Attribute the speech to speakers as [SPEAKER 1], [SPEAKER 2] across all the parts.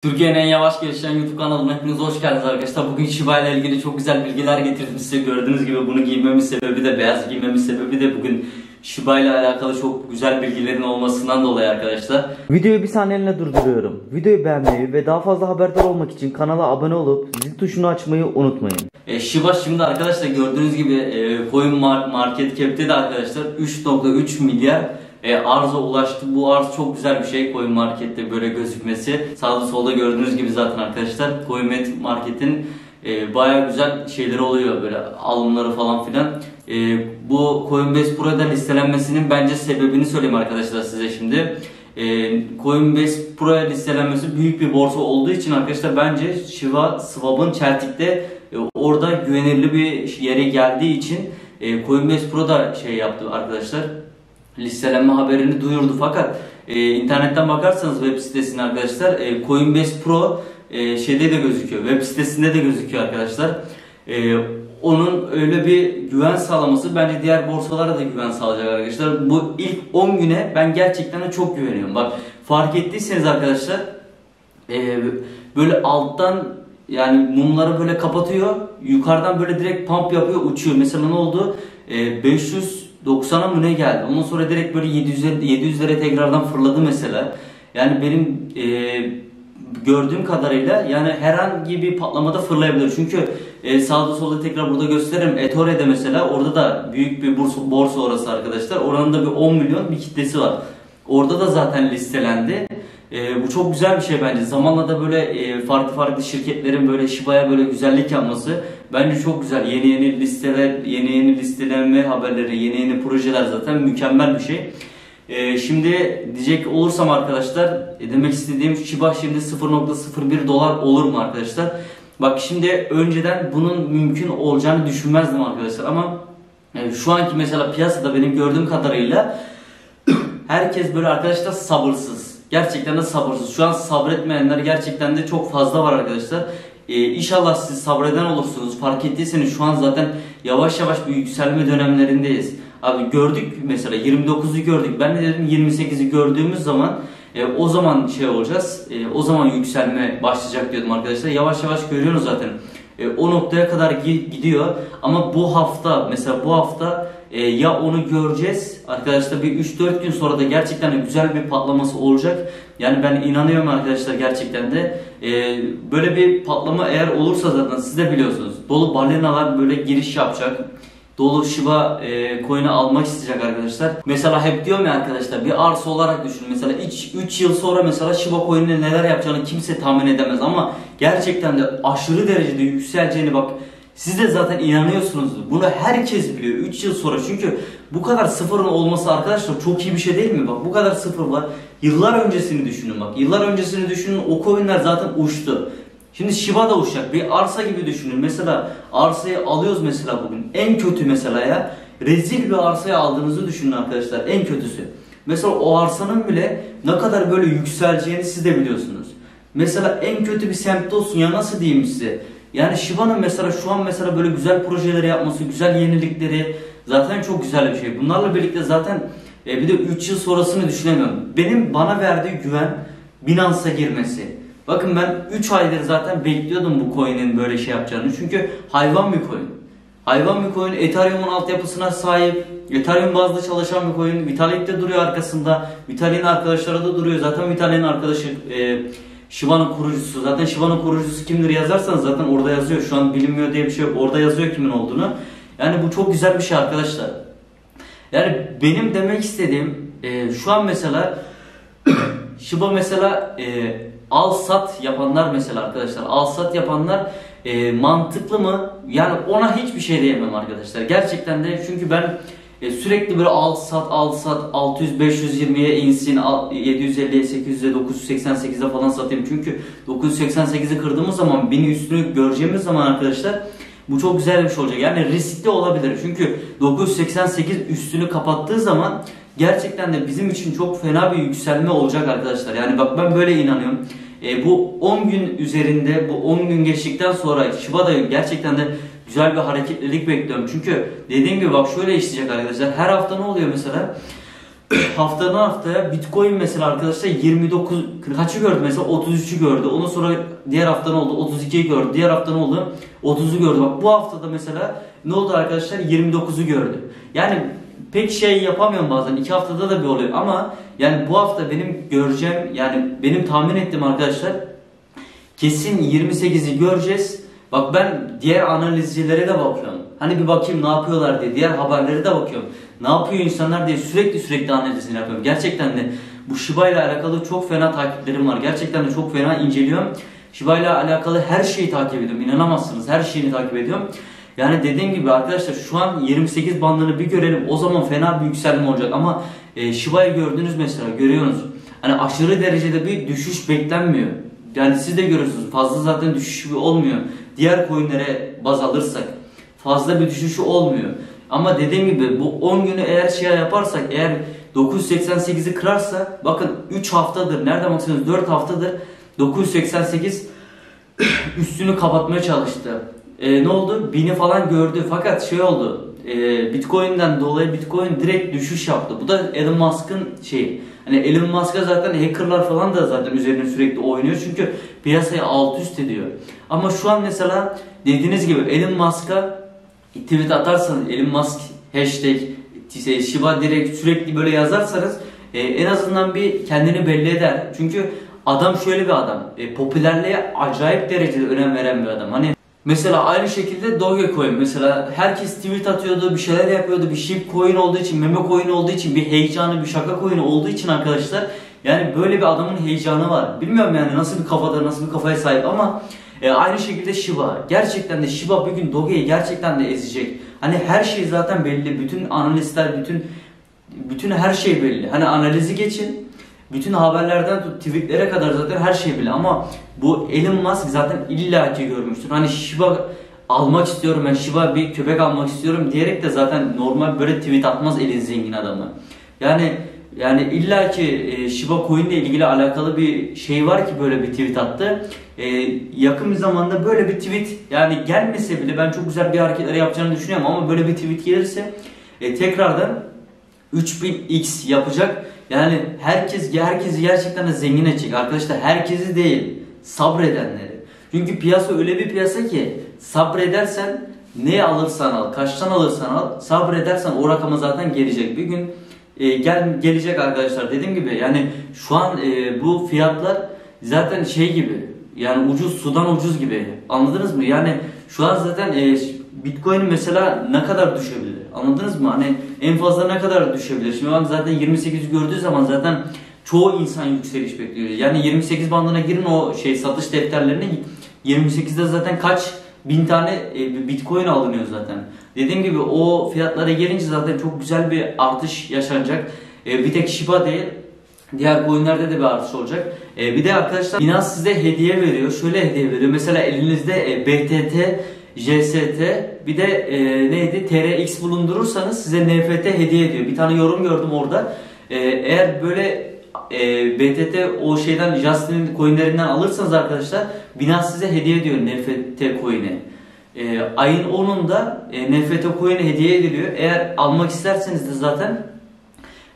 [SPEAKER 1] Türkiye'nin en yavaş gelişen YouTube kanalına hepiniz hoş geldiniz arkadaşlar. Bugün Shiba ile ilgili çok güzel bilgiler getirdim size. Gördüğünüz gibi bunu giymemin sebebi de, beyaz giymemin sebebi de bugün Shiba ile alakalı çok güzel bilgilerin olmasından dolayı arkadaşlar.
[SPEAKER 2] Videoyu bir saniyeliğine durduruyorum. Videoyu beğenmeyi ve daha fazla haberdar olmak için kanala abone olup zil tuşunu açmayı unutmayın.
[SPEAKER 1] Shiba şimdi arkadaşlar gördüğünüz gibi Coin Market Cap'te de arkadaşlar 3.3 milyar arza ulaştı. Bu arz çok güzel bir şey, Coin Market'te böyle gözükmesi. Sağda solda gördüğünüz gibi zaten arkadaşlar Coin Market'in bayağı güzel şeyleri oluyor, böyle alımları falan filan. Bu Coinbase Pro'da listelenmesinin bence sebebini söyleyeyim arkadaşlar size şimdi. Coinbase Pro'ya listelenmesi büyük bir borsa olduğu için arkadaşlar bence Shiba Swap'ın Celtic'te orada güvenilir bir yere geldiği için Coinbase Pro da şey yaptı arkadaşlar. Listelenme haberini duyurdu, fakat internetten bakarsanız web sitesine arkadaşlar Coinbase Pro şeyde de gözüküyor, web sitesinde de gözüküyor arkadaşlar. Onun öyle bir güven sağlaması bence diğer borsalara da güven sağlayacak arkadaşlar. Bu ilk 10 güne ben gerçekten de çok güveniyorum. Bak, fark ettiyseniz arkadaşlar böyle alttan, yani mumları böyle kapatıyor, yukarıdan böyle direkt pump yapıyor, uçuyor. Mesela ne oldu? 590'a mı ne geldi? Ondan sonra direkt böyle 700'lere tekrardan fırladı mesela. Yani benim gördüğüm kadarıyla yani herhangi bir patlamada fırlayabilir. Çünkü sağda solda tekrar burada gösteririm. eToro'da mesela, orada da büyük bir borsa orası arkadaşlar. Oranın da bir 10 milyon bir kitlesi var. Orada da zaten listelendi. Bu çok güzel bir şey bence. Zamanla da böyle farklı şirketlerin böyle Shiba'ya böyle güzellik yapması bence çok güzel. Yeni listeler, yeni listelenme haberleri, yeni projeler zaten mükemmel bir şey. Şimdi diyecek olursam arkadaşlar, demek istediğim, Shiba şimdi 0.01 dolar olur mu arkadaşlar? Bak, şimdi önceden bunun mümkün olacağını düşünmezdim arkadaşlar, ama şu anki mesela piyasada benim gördüğüm kadarıyla herkes böyle arkadaşlar sabırsız. Gerçekten de sabırsız. Şu an sabretmeyenler gerçekten de çok fazla var arkadaşlar. İnşallah siz sabreden olursunuz. Fark ettiyseniz şu an zaten yavaş yavaş bir yükselme dönemlerindeyiz. Abi gördük mesela 29'u gördük. Ben de dedim 28'i gördüğümüz zaman o zaman şey olacağız. O zaman yükselme başlayacak diyordum arkadaşlar. Yavaş yavaş görüyoruz zaten. O noktaya kadar gidiyor. Ama bu hafta, mesela bu hafta ya onu göreceğiz arkadaşlar, bir 3-4 gün sonra da gerçekten de güzel bir patlaması olacak. Yani ben inanıyorum arkadaşlar, gerçekten de böyle bir patlama eğer olursa zaten siz de biliyorsunuz. Dolu balinalar böyle giriş yapacak. Dolu Shiba coin'i almak isteyecek arkadaşlar. Mesela hep diyorum ya arkadaşlar, bir arsa olarak düşünün. Mesela 3 yıl sonra mesela Shiba coin'in neler yapacağını kimse tahmin edemez, ama gerçekten de aşırı derecede yükseleceğini, bak siz de zaten inanıyorsunuz. Bunu herkes biliyor 3 yıl sonra. Çünkü bu kadar sıfırın olması arkadaşlar çok iyi bir şey değil mi? Bak, bu kadar sıfır var. Yıllar öncesini düşünün bak. Yıllar öncesini düşünün, o coin'ler zaten uçtu. Şimdi Shiba da uçacak. Bir arsa gibi düşünün. Mesela arsayı alıyoruz mesela bugün. En kötü mesela ya, rezil bir arsayı aldığınızı düşünün arkadaşlar. En kötüsü. Mesela o arsanın bile ne kadar böyle yükseleceğini siz de biliyorsunuz. Mesela en kötü bir semtte olsun ya, nasıl diyeyim size. Yani Shiba'nın mesela şu an mesela böyle güzel projeleri yapması, güzel yenilikleri zaten çok güzel bir şey. Bunlarla birlikte zaten bir de 3 yıl sonrasını düşünemiyorum. Bana verdiği güven Binance'a girmesi. Bakın ben 3 aydır zaten bekliyordum bu coin'in böyle şey yapacağını. Çünkü hayvan bir coin. Hayvan bir coin, Ethereum'un altyapısına sahip, Ethereum bazlı çalışan bir coin. Vitalik de duruyor arkasında. Vitalik'in arkadaşları da duruyor. Zaten Vitalik'in arkadaşı Shiba'nın kurucusu. Zaten Shiba'nın kurucusu kimdir yazarsanız zaten orada yazıyor. Şu an bilinmiyor diye bir şey yok. Orada yazıyor kimin olduğunu. Yani bu çok güzel bir şey arkadaşlar. Yani benim demek istediğim şu an mesela Shiba mesela al sat yapanlar mesela arkadaşlar, al sat yapanlar mantıklı mı? Yani ona hiçbir şey diyemem arkadaşlar. Gerçekten de, çünkü ben sürekli böyle al sat 600-520'ye insin, 750'ye 800'e 988'e falan satayım. Çünkü 988'i kırdığımız zaman 1000'in üstünü göreceğimiz zaman arkadaşlar bu çok güzel bir şey olacak. Yani riskli olabilir. Çünkü 988 üstünü kapattığı zaman gerçekten de bizim için çok fena bir yükselme olacak arkadaşlar. Yani bak, ben böyle inanıyorum. Bu 10 gün üzerinde, bu 10 gün geçtikten sonra Shiba'da gerçekten de güzel bir hareketlilik bekliyorum. Çünkü dediğim gibi bak, şöyle işleyecek arkadaşlar. Her hafta ne oluyor mesela? haftadan haftaya Bitcoin mesela arkadaşlar 29 kaçı gördü mesela 33'ü gördü. Ondan sonra diğer hafta ne oldu? 32'yi gördü. Diğer hafta ne oldu? 30'u gördü. Bak bu haftada mesela ne oldu arkadaşlar? 29'u gördü. Yani pek şey yapamıyorum bazen. 2 haftada da bir oluyor ama yani bu hafta benim göreceğim, yani benim tahmin ettiğim arkadaşlar kesin 28'i göreceğiz. Bak ben diğer analizcilere de bakıyorum. Hani bir bakayım ne yapıyorlar diye. Diğer haberlere de bakıyorum. Ne yapıyor insanlar diye sürekli analizini yapıyorum. Gerçekten de bu Shiba ile alakalı çok fena takiplerim var. Gerçekten de çok fena inceliyorum. Shiba ile alakalı her şeyi takip ediyorum. İnanamazsınız, her şeyini takip ediyorum. Yani dediğim gibi arkadaşlar şu an 28 bandını bir görelim. O zaman fena bir yükselme olacak. Ama Shiba'yı gördünüz mesela, görüyorsunuz. Hani aşırı derecede bir düşüş beklenmiyor. Yani siz de görüyorsunuz. Fazla zaten düşüş olmuyor. Diğer coinlere baz alırsak fazla bir düşüşü olmuyor. Ama dediğim gibi bu 10 günü eğer şey yaparsak, eğer 988'i kırarsa, bakın 3 haftadır, nereden baksanız 4 haftadır 988 üstünü kapatmaya çalıştı. Ne oldu? 1000'i falan gördü fakat şey oldu. Bitcoin'den dolayı Bitcoin direkt düşüş yaptı. Bu da Elon Musk'ın şeyi. Hani Elon Musk'a zaten hackerlar falan da zaten üzerine sürekli oynuyor. Çünkü piyasayı alt üst ediyor. Ama şu an mesela dediğiniz gibi Elon Musk'a tweet atarsanız, Elon Musk hashtag Shiba direkt sürekli böyle yazarsanız en azından bir kendini belli eder. Çünkü adam şöyle bir adam. Popülerliğe acayip derecede önem veren bir adam. Hani mesela aynı şekilde Dogecoin, mesela herkes tweet atıyordu, bir şeyler yapıyordu, bir shitcoin olduğu için, meme coin olduğu için, bir heyecanı, bir şaka coin olduğu için arkadaşlar, yani böyle bir adamın heyecanı var. Bilmiyorum yani nasıl bir kafada, nasıl bir kafaya sahip ama aynı şekilde Shiba. Gerçekten de Shiba bugün Doge'yi gerçekten de ezecek. Hani her şey zaten belli. Bütün analistler, bütün her şey belli. Hani analizi geçin. Bütün haberlerden tut tweetlere kadar zaten her şey belli. Ama bu Elon Musk zaten illaki görmüştür. Hani Shiba almak istiyorum, ben Shiba bir köpek almak istiyorum diyerek de zaten normal böyle tweet atmaz elin zengin adamı. Yani illaki Shiba Coin ile ilgili alakalı bir şey var ki böyle bir tweet attı. Yakın bir zamanda böyle bir tweet, yani gelmese bile ben çok güzel bir hareketler yapacağını düşünüyorum ama böyle bir tweet gelirse tekrardan 3000x yapacak. Yani herkesi gerçekten de zengin edecek arkadaşlar. Herkesi değil, sabredenleri. Çünkü piyasa öyle bir piyasa ki sabredersen ne alırsan al, kaçtan alırsan al, sabredersen o rakama zaten gelecek. Bir gün gelecek arkadaşlar. Dediğim gibi yani şu an bu fiyatlar zaten şey gibi, yani ucuz, sudan ucuz gibi. Anladınız mı? Yani şu an zaten Bitcoin mesela ne kadar düşebilir? Anladınız mı? Hani en fazla ne kadar düşebilir? Şimdi ben zaten 28 gördüğü zaman zaten çoğu insan yükseliş bekliyor. Yani 28 bandına girin, o satış defterlerine 28'de zaten kaç bin tane Bitcoin alınıyor zaten. Dediğim gibi o fiyatlara gelince zaten çok güzel bir artış yaşanacak. Bir tek Shiba değil, diğer coinlerde de bir artış olacak. Bir de arkadaşlar Binance size hediye veriyor. Şöyle hediye veriyor. Mesela elinizde BTT, JST, bir de neydi? TRX bulundurursanız size NFT hediye ediyor. Bir tane yorum gördüm orada. Eğer böyle BTT o şeyden, Justin'in coinlerinden alırsanız arkadaşlar Binance size hediye ediyor NFT coin'i. Ayın 10'unda NFT coin'i hediye ediliyor. Eğer almak isterseniz de zaten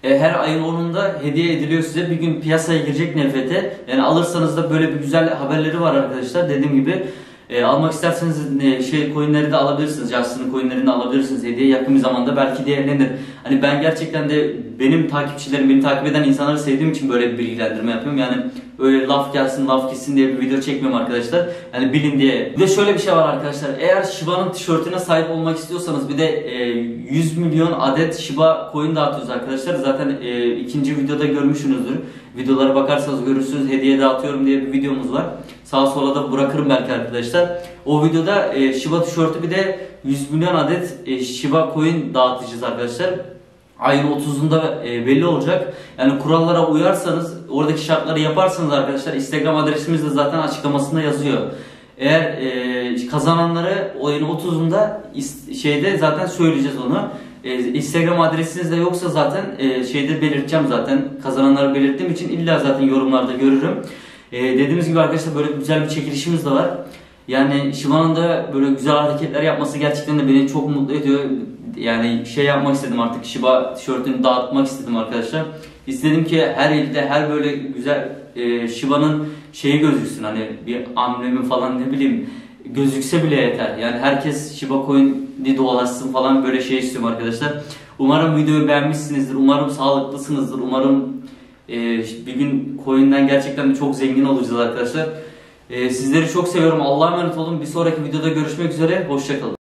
[SPEAKER 1] her ayın 10'unda hediye ediliyor size. Bir gün piyasaya girecek NFT. Yani alırsanız da böyle bir güzel haberleri var arkadaşlar. Dediğim gibi almak isterseniz coinleri de alabilirsiniz. Justin'in coinlerini de alabilirsiniz hediye. Yakın bir zamanda belki değerlenir. Hani ben gerçekten de benim takipçilerim, beni takip eden insanları sevdiğim için böyle bir bilgilendirme yapıyorum. Yani öyle laf gelsin, laf gitsin diye bir video çekmiyorum arkadaşlar. Yani bilin diye. Bir de şöyle bir şey var arkadaşlar. Eğer Shiba'nın tişörtüne sahip olmak istiyorsanız, bir de 100 milyon adet Shiba coin dağıtıyoruz arkadaşlar. Zaten ikinci videoda görmüşsünüzdür. Videolara bakarsanız görürsünüz, hediye dağıtıyorum diye bir videomuz var. Sağa sola da bırakırım belki arkadaşlar. O videoda Shiba tişörtü, bir de 100 milyon adet Shiba coin dağıtacağız arkadaşlar. Ayın 30'unda belli olacak. Yani kurallara uyarsanız, oradaki şartları yaparsanız arkadaşlar, Instagram adresimiz de zaten açıklamasında yazıyor. Eğer kazananları ayın 30'unda zaten söyleyeceğiz onu. Instagram adresiniz de yoksa zaten belirteceğim zaten. Kazananları belirttiğim için illa zaten yorumlarda görürüm. Dediğimiz gibi arkadaşlar böyle güzel bir çekilişimiz de var. Yani Shiba'nın da böyle güzel hareketler yapması gerçekten de beni çok mutlu ediyor. yani şey yapmak istedim, artık Shiba tişörtünü dağıtmak istedim arkadaşlar. İstedim ki her ilde, her böyle güzel Shiba'nın şeyi gözüksün, hani bir amblemi falan, ne bileyim, gözükse bile yeter. Yani herkes Shiba Coin'i dolaşsın falan, böyle şey istiyorum arkadaşlar. Umarım videoyu beğenmişsinizdir. Umarım sağlıklısınızdır. Umarım bir gün coin'den gerçekten de çok zengin olacağız arkadaşlar. Sizleri çok seviyorum. Allah'a emanet olun. Bir sonraki videoda görüşmek üzere. Hoşça kalın.